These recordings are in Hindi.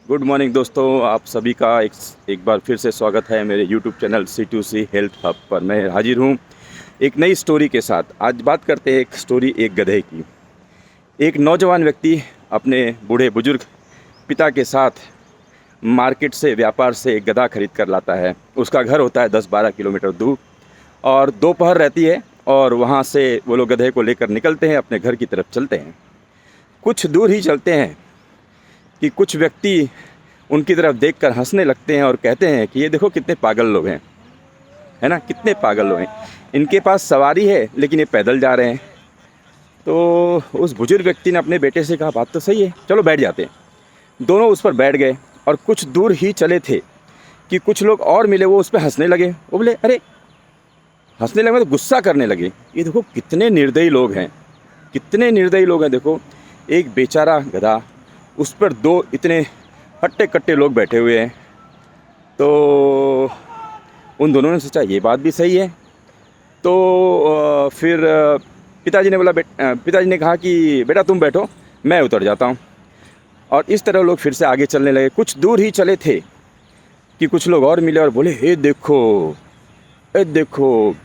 गुड मॉर्निंग दोस्तों, आप सभी का एक बार फिर से स्वागत है मेरे YouTube channel C2C health hub पर। मैं हाजिर हूँ एक नई स्टोरी के साथ। आज बात करते हैं एक स्टोरी एक गधे की। एक नौजवान व्यक्ति अपने बूढ़े बुजुर्ग पिता के साथ मार्केट से व्यापार से एक गधा खरीद कर लाता है। उसका घर होता है 10-12 किलोमीटर दूर और दोपहर रहती है और वहाँ से वो लोग गधे को लेकर निकलते हैं, अपने घर की तरफ चलते हैं। कुछ दूर ही चलते हैं कि कुछ व्यक्ति उनकी तरफ देखकर हंसने लगते हैं और कहते हैं कि ये देखो कितने पागल लोग हैं, है ना, कितने पागल लोग हैं। इनके पास सवारी है लेकिन ये पैदल जा रहे हैं। तो उस बुजुर्ग व्यक्ति ने अपने बेटे से कहा, बात तो सही है, चलो बैठ जाते हैं। दोनों उस पर बैठ गए और कुछ दूर ही चले थे कि कुछ लोग और मिले। वो उस पर हंसने लगे। वो बोले, अरे, हंसने लगे तो गुस्सा करने लगे। ये देखो कितने निर्दयी लोग हैं, कितने निर्दयी लोग हैं। देखो, एक बेचारा गधा, उस पर दो इतने हट्टे कट्टे लोग बैठे हुए हैं। तो उन दोनों ने सोचा ये बात भी सही है। तो फिर पिताजी ने कहा कि बेटा तुम बैठो, मैं उतर जाता हूँ। और इस तरह लोग फिर से आगे चलने लगे। कुछ दूर ही चले थे कि कुछ लोग और मिले और बोले, हे देखो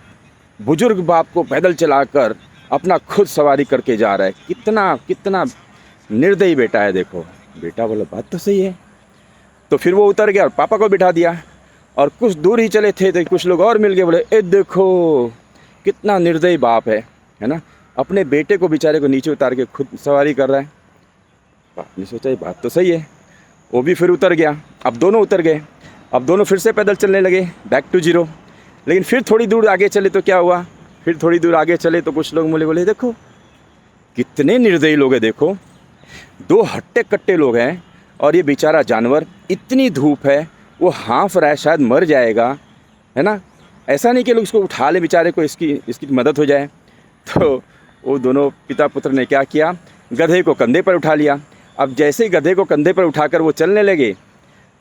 बुजुर्ग बाप को पैदल चलाकर अपना खुद सवारी करके जा रहा है। कितना कितना निर्दयी बेटा है। देखो, बेटा बोला, बात तो सही है। तो फिर वो उतर गया और पापा को बिठा दिया। और कुछ दूर ही चले थे तो कुछ लोग और मिल गए, बोले, ए देखो कितना निर्दयी बाप है ना, अपने बेटे को बेचारे को नीचे उतार के खुद सवारी कर रहा है। बाप ने सोचा ये बात तो सही है। वो भी फिर उतर गया। अब दोनों उतर गए। अब दोनों फिर से पैदल चलने लगे, बैक टू जीरो। लेकिन फिर थोड़ी दूर आगे चले तो क्या हुआ, फिर थोड़ी दूर आगे चले तो कुछ लोग बोले, देखो कितने निर्दयी लोग हैं। देखो, दो हट्टे कट्टे लोग हैं और ये बेचारा जानवर, इतनी धूप है, वो हाँफ रहा है, शायद मर जाएगा, है ना। ऐसा नहीं कि लोग इसको उठा ले बेचारे को, इसकी मदद हो जाए। तो वो दोनों पिता पुत्र ने क्या किया, गधे को कंधे पर उठा लिया। अब जैसे ही गधे को कंधे पर उठाकर वो चलने लगे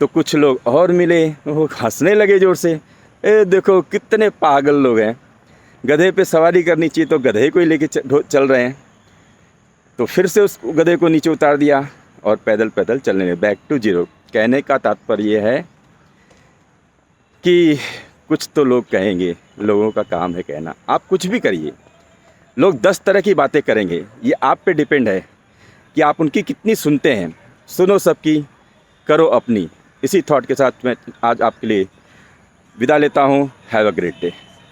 तो कुछ लोग और मिले, वो हंसने लगे ज़ोर से। ए देखो कितने पागल लोग हैं, गधे पे सवारी करनी चाहिए तो गधे को ही लेके चल रहे हैं। तो फिर से उस गधे को नीचे उतार दिया और पैदल पैदल चलने लगे, बैक टू जीरो। कहने का तात्पर्य ये है कि कुछ तो लोग कहेंगे, लोगों का काम है कहना। आप कुछ भी करिए, लोग 10 तरह की बातें करेंगे। ये आप पे डिपेंड है कि आप उनकी कितनी सुनते हैं। सुनो सबकी, करो अपनी। इसी थॉट के साथ मैं आज आपके लिए विदा लेता हूँ। Have a great day.